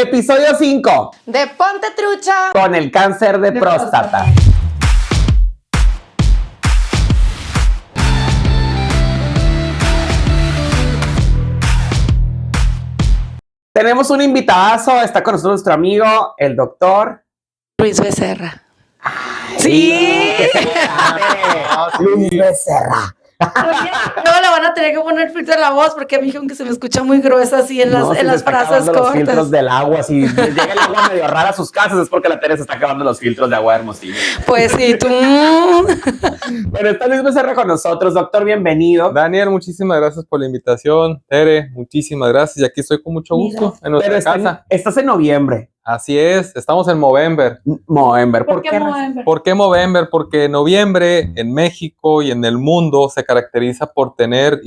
Episodio 5. De Ponte Trucha. Con el cáncer de próstata. Tenemos un invitadazo, está con nosotros nuestro amigo, el doctor Luis Becerra. Sí. Luis Becerra. No, le van a tener que poner filtro en la voz porque me dijeron que se me escucha muy gruesa así en las frases cortas. Los filtros del agua, si llega el agua medio rara a sus casas es porque la Teresa está acabando los filtros de agua de Hermosillo. Pues sí, tú. Bueno, está Luis Becerra con nosotros, doctor, bienvenido. Daniel, muchísimas gracias por la invitación. Tere, muchísimas gracias. Y aquí estoy con mucho gusto en nuestra casa. Estás en noviembre. Así es, estamos en Movember. Movember, ¿Por qué Movember? ¿Por qué Movember? Porque noviembre en México y en el mundo se caracteriza por tener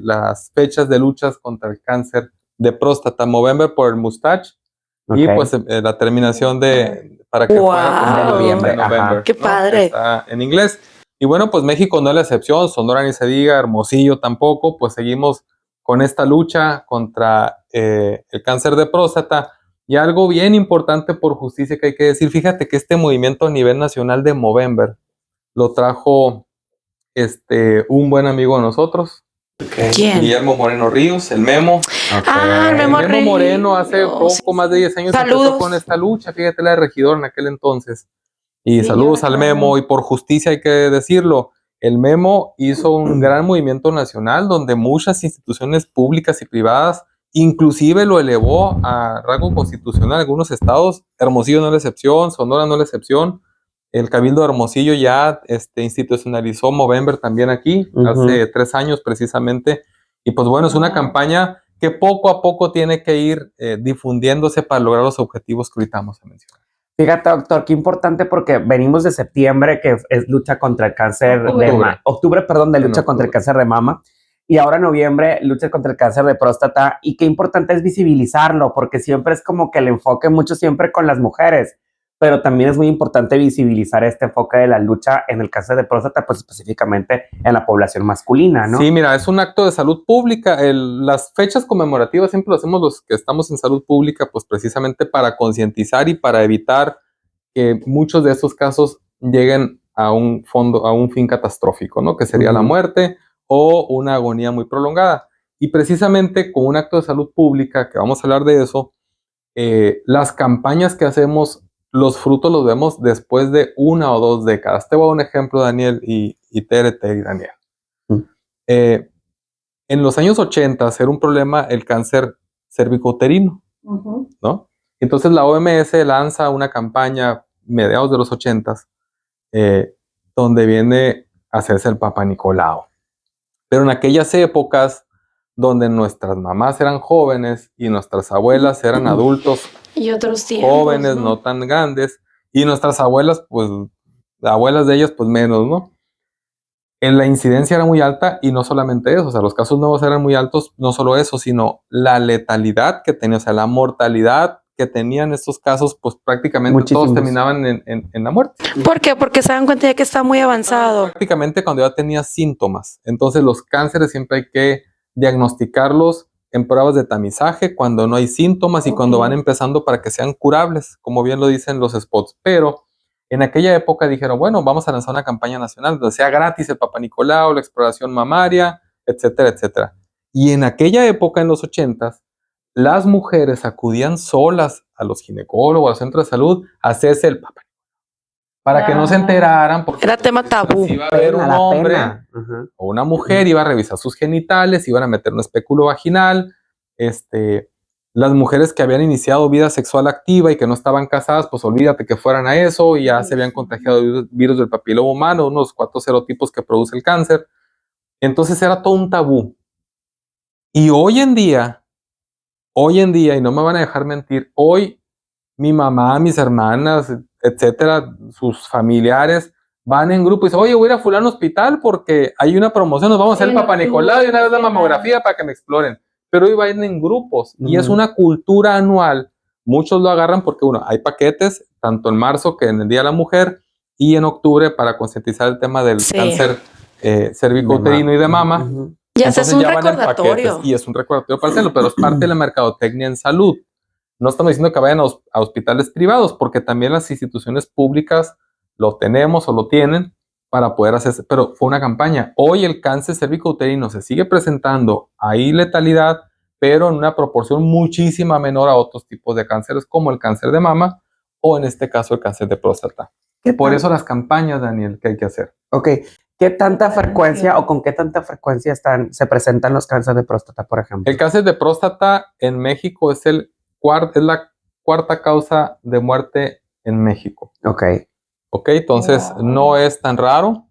las fechas de luchas contra el cáncer de próstata. Movember por el mustache y pues la terminación para que fuera de noviembre. November, Qué padre. Está en inglés. Y bueno, pues México no es la excepción, Sonora ni se diga, Hermosillo tampoco, pues seguimos con esta lucha contra el cáncer de próstata. Y algo bien importante por justicia que hay que decir, fíjate que este movimiento a nivel nacional de Movember lo trajo un buen amigo de nosotros. ¿Quién? Guillermo Moreno Ríos, el Memo. El Memo Moreno hace poco más de 10 años empezó con esta lucha, fíjate, la de regidor en aquel entonces. Y saludos al Memo, y por justicia hay que decirlo, el Memo hizo un gran movimiento nacional donde muchas instituciones públicas y privadas inclusive lo elevó a rango constitucional. Algunos estados, Hermosillo no es la excepción, Sonora no es la excepción. El Cabildo de Hermosillo ya institucionalizó Movember también aquí, hace 3 años precisamente. Y pues bueno, es una campaña que poco a poco tiene que ir difundiéndose para lograr los objetivos que ahorita vamos a mencionar. Fíjate, doctor, qué importante porque venimos de septiembre, que es lucha contra el cáncer de mama. Octubre, de lucha contra el cáncer de mama. Y ahora noviembre, lucha contra el cáncer de próstata. Y qué importante es visibilizarlo, porque siempre es como que el enfoque mucho siempre con las mujeres, pero también es muy importante visibilizar este enfoque de la lucha en el cáncer de próstata, pues específicamente en la población masculina, ¿no? Sí, mira, es un acto de salud pública. Las fechas conmemorativas siempre lo hacemos los que estamos en salud pública, pues precisamente para concientizar y para evitar que muchos de estos casos lleguen a un fin catastrófico, ¿no? Que sería la muerte o una agonía muy prolongada. Y precisamente con un acto de salud pública, que vamos a hablar de eso, las campañas que hacemos, los frutos los vemos después de 1 o 2 décadas. Te voy a dar un ejemplo, Daniel y Tere y Daniel. En los años 80 era un problema el cáncer cervicouterino, ¿no? Entonces la OMS lanza una campaña mediados de los 80 donde viene a hacerse el Papa Nicolau. Pero en aquellas épocas donde nuestras mamás eran jóvenes y nuestras abuelas eran adultos y otros tiempos, jóvenes, no tan grandes, y nuestras abuelas, pues, abuelas de ellas, pues menos, ¿no? La incidencia era muy alta y no solamente eso, o sea, los casos nuevos eran muy altos, no solo eso, sino la letalidad que tenía, o sea, la mortalidad que tenían estos casos, pues prácticamente todos terminaban en la muerte. ¿Por qué? Porque se dan cuenta de que está muy avanzado. Prácticamente cuando ya tenía síntomas. Entonces los cánceres siempre hay que diagnosticarlos en pruebas de tamizaje cuando no hay síntomas y cuando van empezando para que sean curables, como bien lo dicen los spots. Pero en aquella época dijeron, bueno, vamos a lanzar una campaña nacional donde sea gratis el Papa Nicolau, la exploración mamaria, etcétera, etcétera. Y en aquella época, en los 80s, las mujeres acudían solas a los ginecólogos, al centro de salud, a hacerse el Papa Nicolau, para que no se enteraran, porque era tema tabú. Iba a haber un hombre o una mujer, iba a revisar sus genitales, iban a meter un espéculo vaginal. Las mujeres que habían iniciado vida sexual activa y que no estaban casadas, pues olvídate que fueran a eso, y ya se habían contagiado el virus del papiloma humano, unos 4 serotipos que produce el cáncer. Entonces era todo un tabú. Y hoy en día, y no me van a dejar mentir, hoy mi mamá, mis hermanas, etcétera, sus familiares van en grupo y dicen, oye, voy a ir a fulano hospital porque hay una promoción, nos vamos a hacer el Papa Nicolau y una vez la mamografía para que me exploren. Pero hoy van en grupos y es una cultura anual. Muchos lo agarran porque, hay paquetes, tanto en marzo que en el Día de la Mujer y en octubre para concientizar el tema del cáncer cervicouterino y de mama. Ya es un recordatorio. Y es un recordatorio para hacerlo, pero es parte de la mercadotecnia en salud. No estamos diciendo que vayan a hospitales privados, porque también las instituciones públicas lo tenemos o lo tienen para poder hacerse, pero fue una campaña. Hoy el cáncer cervicouterino se sigue presentando, hay letalidad, pero en una proporción muchísima menor a otros tipos de cánceres, como el cáncer de mama o en este caso el cáncer de próstata. Por eso las campañas, Daniel, que hay que hacer. Ok. ¿Qué tanta frecuencia o con qué tanta frecuencia se presentan los cánceres de próstata, por ejemplo? El cáncer de próstata en México es la cuarta causa de muerte en México. Ok. Ok, entonces no es tan raro,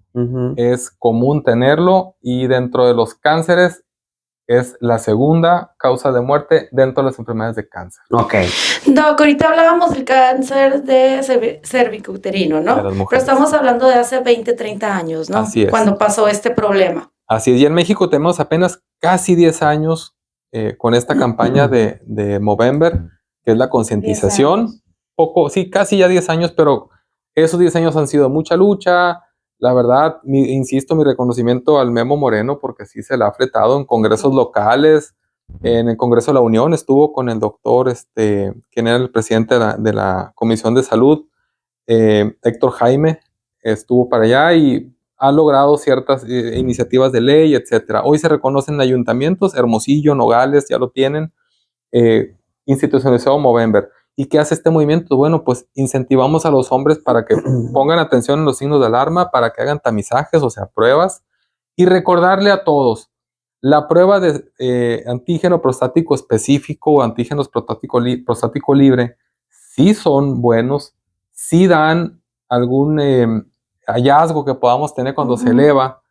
es común tenerlo y dentro de los cánceres es la segunda causa de muerte dentro de las enfermedades de cáncer. Ok. Doc, ahorita hablábamos del cáncer de cervicouterino, ¿no? De las mujeres. Pero estamos hablando de hace 20, 30 años, ¿no? Así es. Cuando pasó este problema. Así es, y en México tenemos apenas casi 10 años con esta campaña de Movember, que es la concientización. Casi ya 10 años, pero esos 10 años han sido mucha lucha. La verdad, insisto, mi reconocimiento al Memo Moreno, porque sí se la ha fletado en congresos locales. En el Congreso de la Unión estuvo con el doctor, quien era el presidente de la Comisión de Salud, Héctor Jaime, estuvo para allá y ha logrado ciertas iniciativas de ley, etcétera. Hoy se reconocen ayuntamientos, Hermosillo, Nogales, ya lo tienen, institucionalizado Movember. ¿Y qué hace este movimiento? Bueno, pues incentivamos a los hombres para que pongan atención en los signos de alarma, para que hagan tamizajes, o sea, pruebas, y recordarle a todos, la prueba de antígeno prostático específico o antígenos prostático libre sí son buenos, sí dan algún hallazgo que podamos tener cuando se eleva,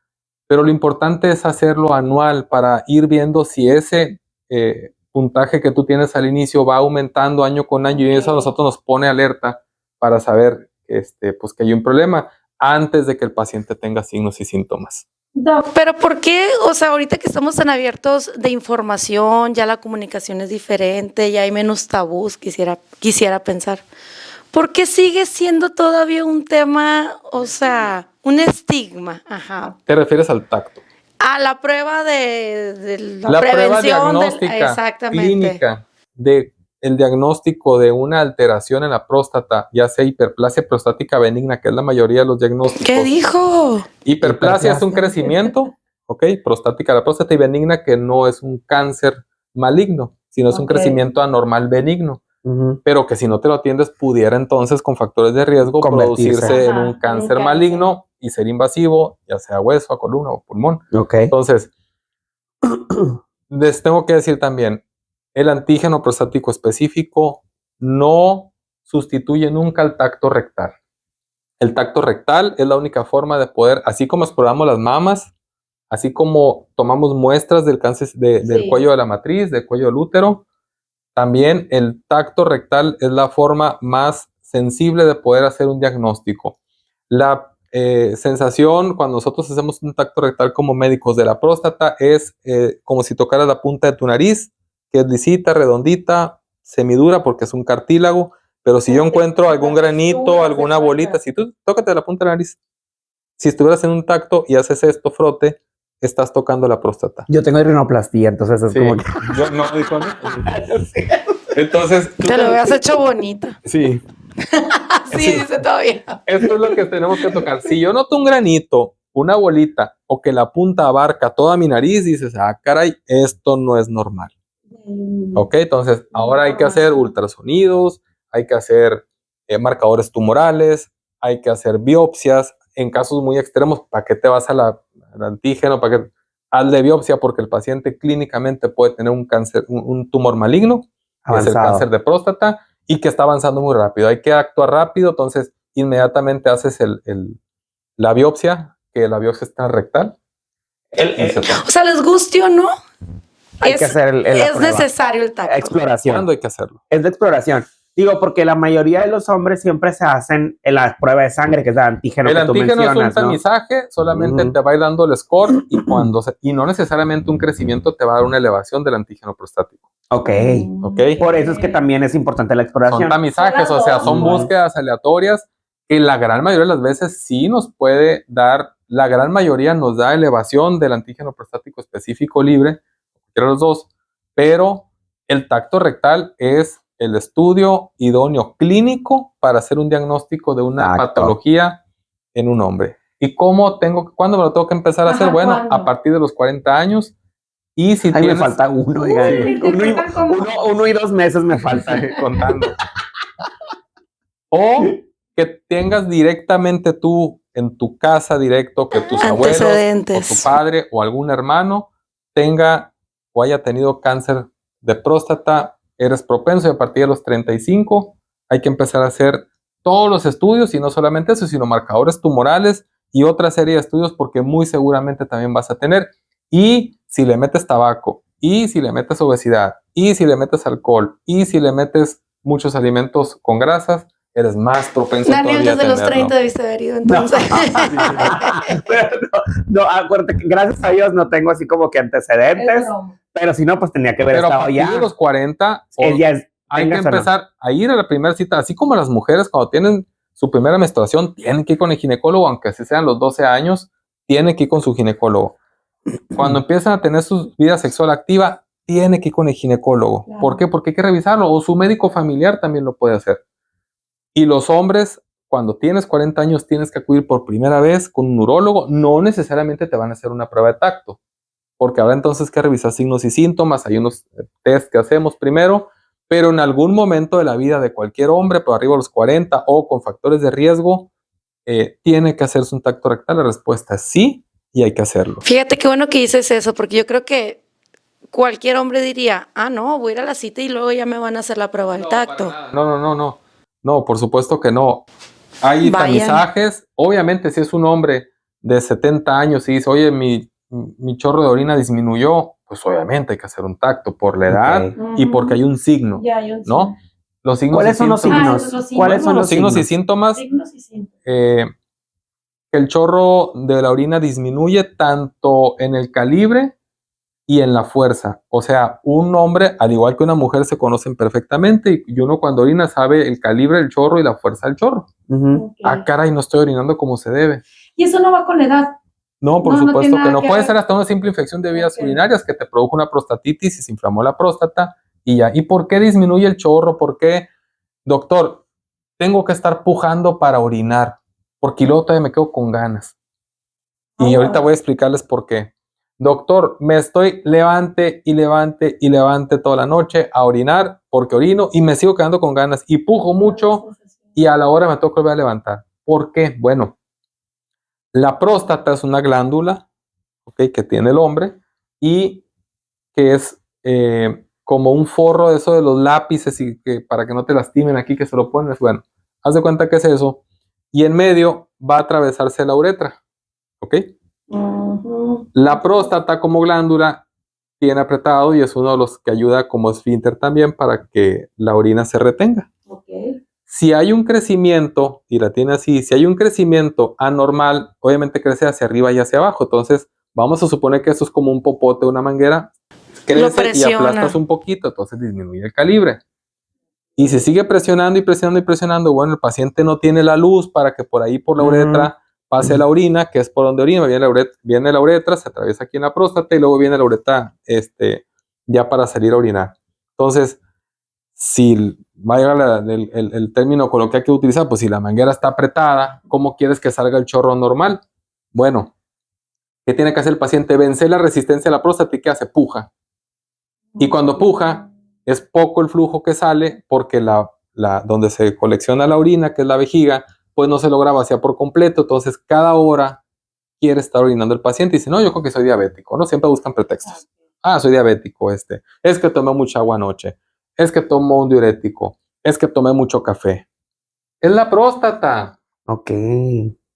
pero lo importante es hacerlo anual para ir viendo si ese puntaje que tú tienes al inicio va aumentando año con año y eso a nosotros nos pone alerta para saber pues que hay un problema antes de que el paciente tenga signos y síntomas. Doc, pero ¿por qué? O sea, ahorita que estamos tan abiertos de información, ya la comunicación es diferente, ya hay menos tabús, quisiera pensar. ¿Por qué sigue siendo todavía un tema, o sea, un estigma? Ajá. ¿Te refieres al tacto? A la prueba de la prueba diagnóstica clínica el diagnóstico de una alteración en la próstata, ya sea hiperplasia prostática benigna, que es la mayoría de los diagnósticos. ¿Qué dijo? Hiperplasia es un crecimiento, ¿ok? Prostática la próstata y benigna, que no es un cáncer maligno, sino es un crecimiento anormal benigno. Pero que si no te lo atiendes pudiera entonces con factores de riesgo producirse en un cáncer maligno y ser invasivo, ya sea hueso, columna o pulmón. Entonces, les tengo que decir también, el antígeno prostático específico no sustituye nunca el tacto rectal. El tacto rectal es la única forma de poder, así como exploramos las mamas, así como tomamos muestras del cáncer del cuello de la matriz, del cuello del útero, también el tacto rectal es la forma más sensible de poder hacer un diagnóstico. La sensación cuando nosotros hacemos un tacto rectal como médicos de la próstata es como si tocaras la punta de tu nariz, que es lisita, redondita, semidura porque es un cartílago, pero si yo encuentro algún granito, alguna bolita, si tú tócate la punta de la nariz, si estuvieras en un tacto y haces esto, frote, estás tocando la próstata. Yo tengo rinoplastia, entonces es como que... Yo no, entonces... Te lo habías hecho bonita. Sí. Sí, dice todavía. Esto es lo que tenemos que tocar. Si yo noto un granito, una bolita, o que la punta abarca toda mi nariz, dices, caray, esto no es normal. Ok, entonces ahora hay que hacer ultrasonidos, hay que hacer marcadores tumorales, hay que hacer biopsias. En casos muy extremos, ¿para qué te vas al antígeno? ¿Para qué? Hazle biopsia porque el paciente clínicamente puede tener un cáncer, un tumor maligno, que es el cáncer de próstata, y que está avanzando muy rápido. Hay que actuar rápido, entonces inmediatamente haces la biopsia, que la biopsia está rectal. O sea, les guste o no, hay que hacer es necesario el tacto. Exploración. ¿Cuándo hay que hacerlo? Es de exploración. Digo, porque la mayoría de los hombres siempre se hacen en la prueba de sangre, que es el antígeno. El antígeno es un tamizaje, solamente te va a ir dando el score y no necesariamente un crecimiento te va a dar una elevación del antígeno prostático. Ok. Por eso es que también es importante la exploración. Son tamizajes, o sea, son búsquedas aleatorias que la gran mayoría de las veces sí nos puede dar, la gran mayoría nos da elevación del antígeno prostático específico libre, cualquiera de los dos, pero el tacto rectal es el estudio idóneo clínico para hacer un diagnóstico de una patología en un hombre. ¿Y cuándo me lo tengo que empezar a hacer? Bueno, ¿cuándo? A partir de los 40 años. Y si me falta uno, uno y 2 meses me falta contando. O que tengas directamente tú en tu casa directo, que tus abuelos o tu padre o algún hermano tenga o haya tenido cáncer de próstata, eres propenso, y a partir de los 35 hay que empezar a hacer todos los estudios, y no solamente eso, sino marcadores tumorales y otra serie de estudios, porque muy seguramente también vas a tener. Y si le metes tabaco, y si le metes obesidad, y si le metes alcohol, y si le metes muchos alimentos con grasas, eres más propenso Daniel, todavía a desde los 30 tenerlo. debiste haber ido, entonces. No, acuérdate que gracias a Dios no tengo así como que antecedentes, pero si no, pues tenía que haber estado ya. Pero a partir de los 40, hay que empezar a ir a la primera cita, así como las mujeres cuando tienen su primera menstruación, tienen que ir con el ginecólogo, aunque así sean los 12 años, tienen que ir con su ginecólogo. Cuando empiezan a tener su vida sexual activa, tiene que ir con el ginecólogo. Claro. ¿Por qué? Porque hay que revisarlo, o su médico familiar también lo puede hacer. Y los hombres, cuando tienes 40 años, tienes que acudir por primera vez con un urólogo. No necesariamente te van a hacer una prueba de tacto, porque habrá entonces que revisar signos y síntomas. Hay unos test que hacemos primero, pero en algún momento de la vida de cualquier hombre, por arriba de los 40 o con factores de riesgo, tiene que hacerse un tacto rectal. La respuesta es sí, y hay que hacerlo. Fíjate qué bueno que dices eso, porque yo creo que cualquier hombre diría, no, voy a ir a la cita y luego ya me van a hacer la prueba del tacto. No, por supuesto que no. Hay tamizajes. Obviamente, si es un hombre de 70 años y dice, oye, mi chorro de orina disminuyó, pues obviamente hay que hacer un tacto por la edad y porque hay un signo, ¿no? Los signos. ¿Cuáles son los signos? ¿Cuáles son los signos y síntomas? Que el chorro de la orina disminuye tanto en el calibre y en la fuerza. O sea, un hombre, al igual que una mujer, se conocen perfectamente, y uno cuando orina sabe el calibre del chorro y la fuerza del chorro. Caray, no estoy orinando como se debe. ¿Y eso no va con la edad? No, por supuesto que no. Puede ser hasta una simple infección de vías urinarias que te produjo una prostatitis y se inflamó la próstata y ya. ¿Y por qué disminuye el chorro? ¿Por qué? Doctor, tengo que estar pujando para orinar, porque luego todavía me quedo con ganas. Y ahorita voy a explicarles por qué. Doctor, me estoy levante toda la noche a orinar, porque orino y me sigo quedando con ganas y pujo mucho y a la hora me tengo que volver a levantar. ¿Por qué? Bueno, la próstata es una glándula, que tiene el hombre y que es como un forro de eso de los lápices, y que para que no te lastimen aquí que se lo pones. Bueno, haz de cuenta que es eso, y en medio va a atravesarse la uretra, ¿ok? La próstata como glándula tiene apretado y es uno de los que ayuda como esfínter también para que la orina se retenga. Si hay un crecimiento, y la tiene así, si hay un crecimiento anormal, obviamente crece hacia arriba y hacia abajo. Entonces vamos a suponer que esto es como un popote, una manguera, crece y aplastas un poquito, entonces disminuye el calibre. Y se sigue presionando y presionando y presionando. Bueno, el paciente no tiene la luz para que por ahí, por la uretra, pase la orina, que es por donde orina. Viene la uretra, se atraviesa aquí en la próstata y luego viene la uretra ya para salir a orinar. Entonces, si vaya el término coloquial que utilizar, pues si la manguera está apretada, ¿cómo quieres que salga el chorro normal? Bueno, ¿qué tiene que hacer el paciente? Vencer la resistencia a la próstata. ¿Y qué hace? Puja. Y cuando puja, es poco el flujo que sale, porque donde se colecciona la orina, que es la vejiga, pues no se logra vaciar por completo. Entonces cada hora quiere estar orinando el paciente y dice, no, yo creo que soy diabético, ¿no? Siempre buscan pretextos. Soy diabético, es que tomé mucha agua anoche, es que tomo un diurético, es que tomé mucho café. Es la próstata. Ok.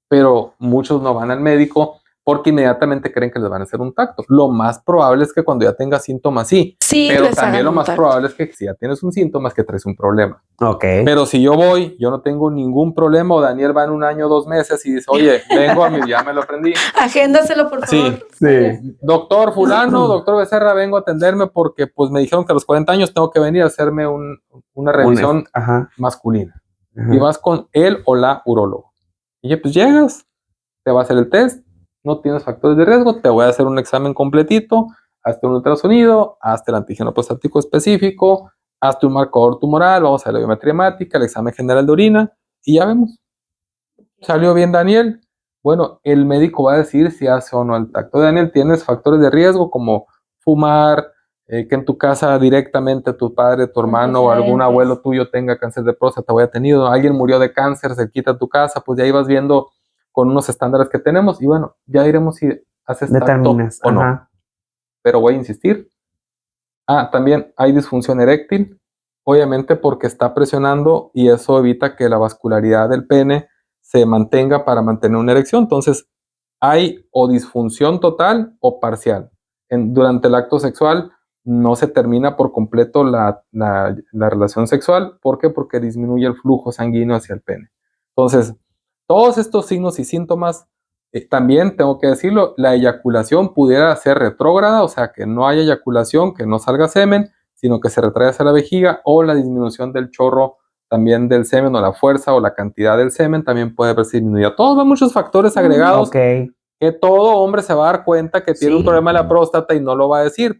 Pero muchos no van al médico porque inmediatamente creen que les van a hacer un tacto. Lo más probable es que cuando ya tengas síntomas, sí. Pero también lo más probable es que si ya tienes un síntoma es que traes un problema. Ok. Pero si yo no tengo ningún problema, o Daniel va en 1 año, 2 meses y dice, oye, vengo ya me lo aprendí. Agéndaselo, por favor. Sí. Doctor fulano, doctor Becerra, vengo a atenderme porque pues me dijeron que a los 40 años tengo que venir a hacerme una revisión masculina. Y vas con él o la urólogo. Y pues llegas, te va a hacer el test, no tienes factores de riesgo, te voy a hacer un examen completito, hazte un ultrasonido, hazte el antígeno prostático específico, hazte un marcador tumoral, vamos a la biometría hemática, el examen general de orina, y ya vemos. ¿Salió bien Daniel? Bueno, el médico va a decir si hace o no el tacto. Daniel, tienes factores de riesgo como fumar, que en tu casa directamente tu padre, tu hermano o algún abuelo tuyo tenga cáncer de próstata o haya tenido, alguien murió de cáncer cerquita de tu casa, pues ya ibas viendo con unos estándares que tenemos y bueno, ya diremos si haces tacto o no. Pero voy a insistir. También hay disfunción eréctil, obviamente porque está presionando y eso evita que la vascularidad del pene se mantenga para mantener una erección. Entonces, hay o disfunción total o parcial. Durante el acto sexual no se termina por completo la relación sexual. ¿Por qué? Porque disminuye el flujo sanguíneo hacia el pene. Entonces, todos estos signos y síntomas, también tengo que decirlo, la eyaculación pudiera ser retrógrada, o sea, que no haya eyaculación, que no salga semen, sino que se retrae hacia la vejiga, o la disminución del chorro también del semen, o la fuerza o la cantidad del semen también puede verse disminuida. Todos son muchos factores agregados que todo hombre se va a dar cuenta que tiene un problema de la próstata y no lo va a decir.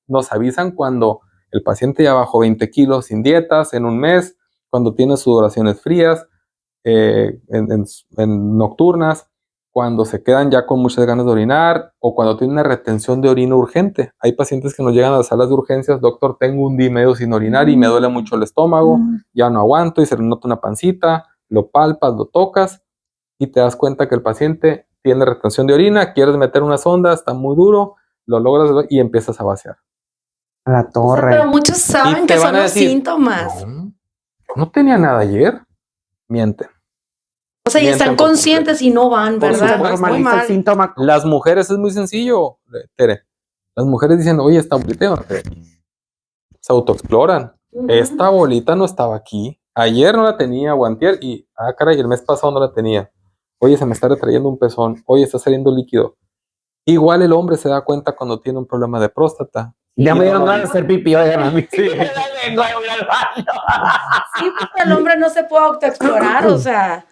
Nos avisan cuando el paciente ya bajó 20 kilos sin dietas en un mes, cuando tiene sudoraciones frías, en nocturnas, cuando se quedan ya con muchas ganas de orinar o cuando tiene una retención de orina urgente. Hay pacientes que nos llegan a las salas de urgencias, doctor, tengo un día y medio sin orinar y me duele mucho el estómago, ya no aguanto y se le nota una pancita, lo palpas, lo tocas y te das cuenta que el paciente tiene retención de orina, quieres meter una sonda, está muy duro, lo logras y empiezas a vaciar. A la torre. O sea, pero muchos saben que son los síntomas. No tenía nada ayer. Mienten. O sea, y están conscientes y no van, ¿verdad? Normaliza el síntoma. Las mujeres es muy sencillo, Tere. Las mujeres dicen, oye, esta bolita se autoexploran. Esta bolita no estaba aquí. Ayer no la tenía, o antier, y caray, el mes pasado no la tenía. Oye, se me está retrayendo un pezón. Oye, está saliendo líquido. Igual el hombre se da cuenta cuando tiene un problema de próstata. Ya me dieron ganas de hacer pipí, oigan a mí. Sí. Sí, porque el hombre no se puede autoexplorar, o sea.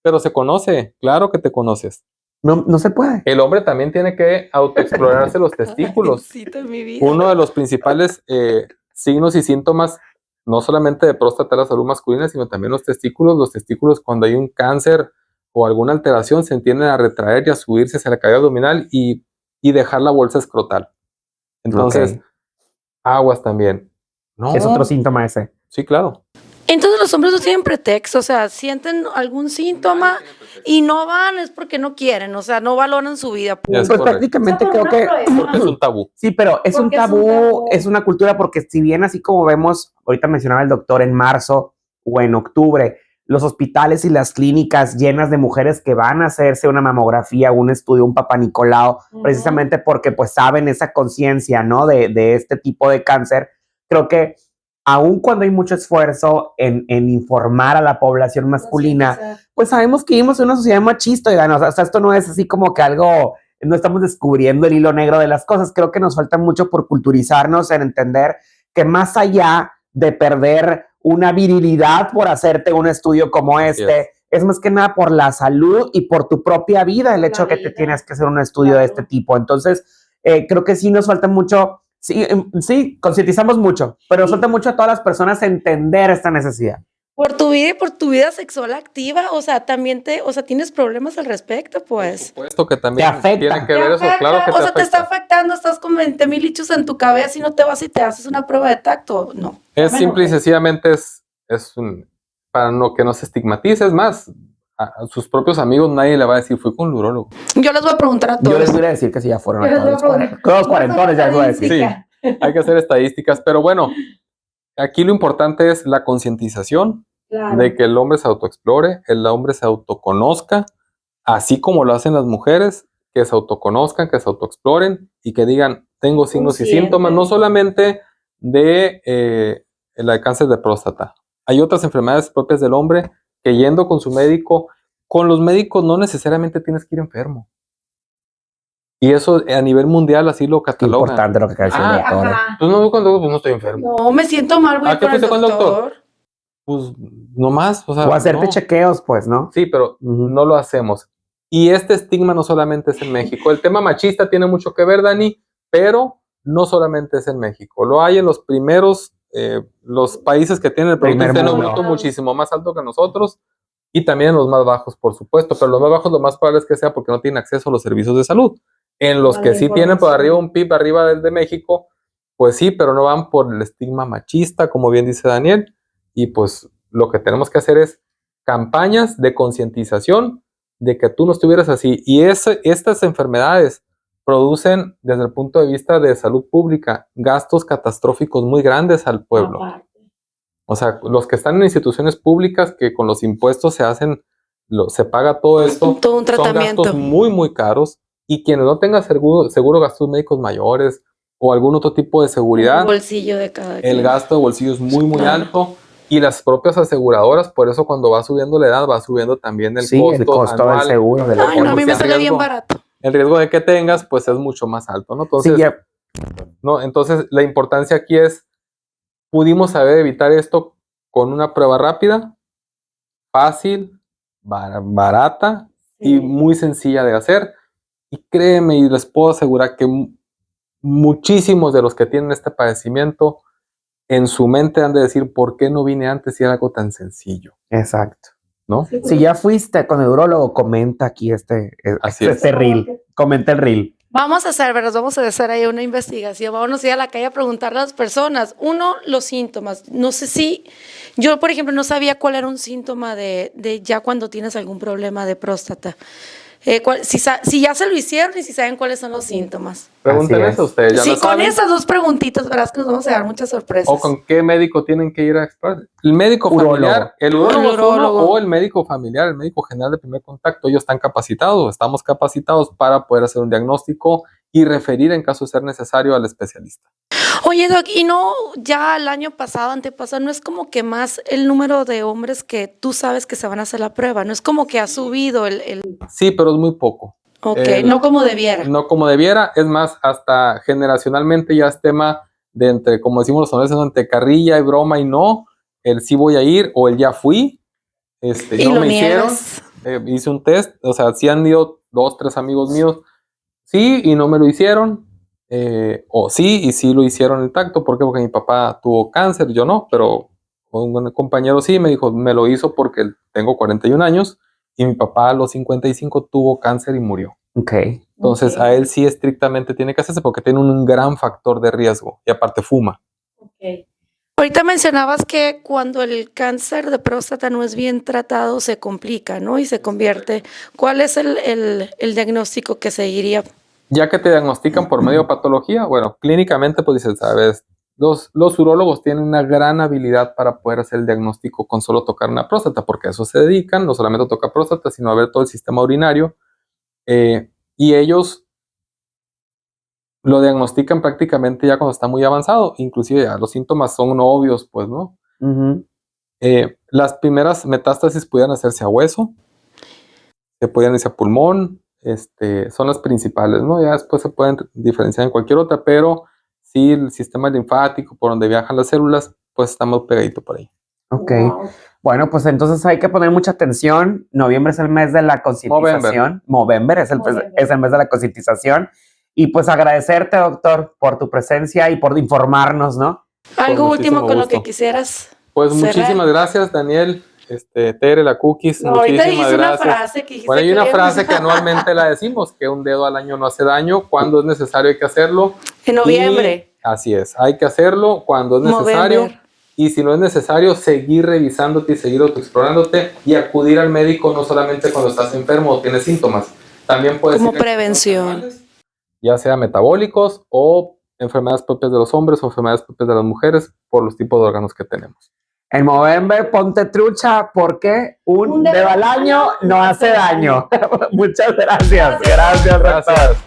Pero se conoce, claro que te conoces. No se puede. El hombre también tiene que autoexplorarse los testículos. Uno de los principales signos y síntomas, no solamente de próstata, la salud masculina, sino también los testículos. Los testículos, cuando hay un cáncer o alguna alteración, se tienden a retraer y a subirse hacia la cavidad abdominal y dejar la bolsa escrotal. Entonces, aguas también. No. Es otro síntoma ese. Sí, claro. Entonces los hombres no tienen pretexto, o sea, sienten algún síntoma y no van, es porque no quieren, o sea, no valoran su vida. Pues prácticamente creo que es un tabú. Sí, pero es un tabú, es una cultura, porque si bien así como vemos, ahorita mencionaba el doctor, en marzo o en octubre, los hospitales y las clínicas llenas de mujeres que van a hacerse una mamografía, un estudio, un Papá Nicolau, precisamente porque pues saben esa conciencia, ¿no? De este tipo de cáncer. Creo que aun cuando hay mucho esfuerzo en informar a la población masculina, pues sabemos que vivimos en una sociedad machista, y, o sea, esto no es así como que algo, no estamos descubriendo el hilo negro de las cosas. Creo que nos falta mucho por culturizarnos en entender que más allá de perder una virilidad por hacerte un estudio como este, es más que nada por la salud y por tu propia vida, el hecho que te tienes que hacer un estudio de este tipo. Entonces, creo que sí nos falta mucho. Sí, concientizamos mucho, pero nos falta mucho a todas las personas entender esta necesidad. Por tu vida y por tu vida sexual activa, o sea, también tienes problemas al respecto, pues. Por supuesto que también te afecta. Tiene que ver eso, claro que o sea, te está afectando, estás con 20,000 lichos en tu cabeza y no te vas y te haces una prueba de tacto, no. Es simple y sencillamente para que no se estigmatice, es más, a sus propios amigos nadie le va a decir, fui con un urólogo. Yo les voy a preguntar a todos. Yo les voy a decir que sí, ya fueron a todos cuarentones, ya les voy a decir. Sí, hay que hacer estadísticas, pero bueno, aquí lo importante es la concientización de que el hombre se autoexplore, el hombre se autoconozca, así como lo hacen las mujeres, que se autoconozcan, que se autoexploren y que digan, tengo signos y síntomas, no solamente de el cáncer de próstata. Hay otras enfermedades propias del hombre que yendo con su médico, con los médicos no necesariamente tienes que ir enfermo. Y eso a nivel mundial así lo catalogan. Es importante lo que acaba de decir el doctor. Pues no, cuando no estoy enfermo. No, me siento mal, güey. ¿Qué fuiste con el doctor? Pues no más. O hacerte chequeos, pues, ¿no? Sí, pero no lo hacemos. Y este estigma no solamente es en México. El tema machista tiene mucho que ver, Dani, pero no solamente es en México. Lo hay en los primeros los países que tienen el Producto Primer Interno mundo. Bruto muchísimo más alto que nosotros, y también los más bajos, por supuesto, pero los más bajos lo más probable es que sea porque no tienen acceso a los servicios de salud. En los que sí tienen por arriba un PIB arriba del de México, pues sí, pero no van por el estigma machista, como bien dice Daniel, y pues lo que tenemos que hacer es campañas de concientización de que tú no estuvieras así, y estas enfermedades producen, desde el punto de vista de salud pública, gastos catastróficos muy grandes al pueblo. O sea, los que están en instituciones públicas que con los impuestos se paga todo esto, todo un tratamiento. son gastos muy, muy caros, y quienes no tengan seguro gastos médicos mayores o algún otro tipo de seguridad, El bolsillo de cada quien. el gasto de bolsillo es muy, muy alto, y las propias aseguradoras, por eso cuando va subiendo la edad, va subiendo también el costo del anual. seguro. De la Ay, no, a mí me sale bien barato. El riesgo de que tengas, pues es mucho más alto, ¿no? Entonces, ¿no? Entonces, la importancia aquí es, pudimos saber evitar esto con una prueba rápida, fácil, barata y muy sencilla de hacer. Y créeme, y les puedo asegurar que muchísimos de los que tienen este padecimiento, en su mente han de decir, ¿por qué no vine antes si era algo tan sencillo? Exacto. ¿No? Si ya fuiste con el urólogo, comenta aquí este reel. Comenta el reel. Vamos a hacer ahí una investigación. Vámonos a ir a la calle a preguntarle a las personas. Uno, los síntomas. No sé si, yo por ejemplo no sabía cuál era un síntoma de ya cuando tienes algún problema de próstata. Si ya se lo hicieron y si saben cuáles son los síntomas. Pregúntenle eso a ustedes. Sí, con esas dos preguntitas, verás que nos vamos a dar muchas sorpresas. O con qué médico tienen que ir a explorar. El médico familiar, el urólogo o el médico familiar, el médico general de primer contacto. Ellos están capacitados, estamos capacitados para poder hacer un diagnóstico y referir en caso de ser necesario al especialista. Oye, Doc, y no, ya el año pasado, antepasado, no es como que más el número de hombres que tú sabes que se van a hacer la prueba, no es como que ha subido el... Sí, pero es muy poco. Ok, no como debiera. No como debiera, es más, hasta generacionalmente ya es tema de entre, como decimos los hombres, entre carrilla y broma y no, el sí voy a ir o el ya fui, y no lo me hicieron, niegas. hice un test, o sea, sí han ido 2, 3 amigos míos, sí y no me lo hicieron, o sí y sí lo hicieron intacto. ¿Por qué? Porque mi papá tuvo cáncer, yo no, pero un compañero sí me dijo, me lo hizo porque tengo 41 años y mi papá a los 55 tuvo cáncer y murió. Entonces a él sí estrictamente tiene que hacerse porque tiene un gran factor de riesgo y aparte fuma. Ahorita mencionabas que cuando el cáncer de próstata no es bien tratado se complica, ¿no? Y se convierte. ¿Cuál es el diagnóstico que seguiría? Ya que te diagnostican por medio de patología, bueno, clínicamente pues dices, sabes, los urólogos tienen una gran habilidad para poder hacer el diagnóstico con solo tocar una próstata, porque a eso se dedican, no solamente a tocar próstata, sino a ver todo el sistema urinario, y ellos lo diagnostican prácticamente ya cuando está muy avanzado, inclusive ya los síntomas son obvios, pues, ¿no? Las primeras metástasis pudieran hacerse a hueso, se pudieran irse a pulmón, son las principales, ¿no? Ya después se pueden diferenciar en cualquier otra, pero sí el sistema linfático por donde viajan las células, pues está muy pegadito por ahí. Ok. Wow. Bueno, pues entonces hay que poner mucha atención. Noviembre es el mes de la concientización. Movember es el mes de la concientización. Y pues agradecerte, doctor, por tu presencia y por informarnos, ¿no? Algo último con lo que quisieras. Pues muchísimas gracias, Daniel. Tere, la Cookies, no, muchísimas gracias. Una frase que bueno, hay una frase que anualmente la decimos, que un dedo al año no hace daño. Cuando es necesario hay que hacerlo. En noviembre. Y así es, hay que hacerlo cuando es necesario. Movember. Y si no es necesario, seguir revisándote y seguir autoexplorándote y acudir al médico no solamente cuando estás enfermo o tienes síntomas. También puedes como prevención. Ya sea metabólicos o enfermedades propias de los hombres o enfermedades propias de las mujeres por los tipos de órganos que tenemos. En Movember, ponte trucha porque un dedo al año no hace daño. Muchas gracias. Gracias.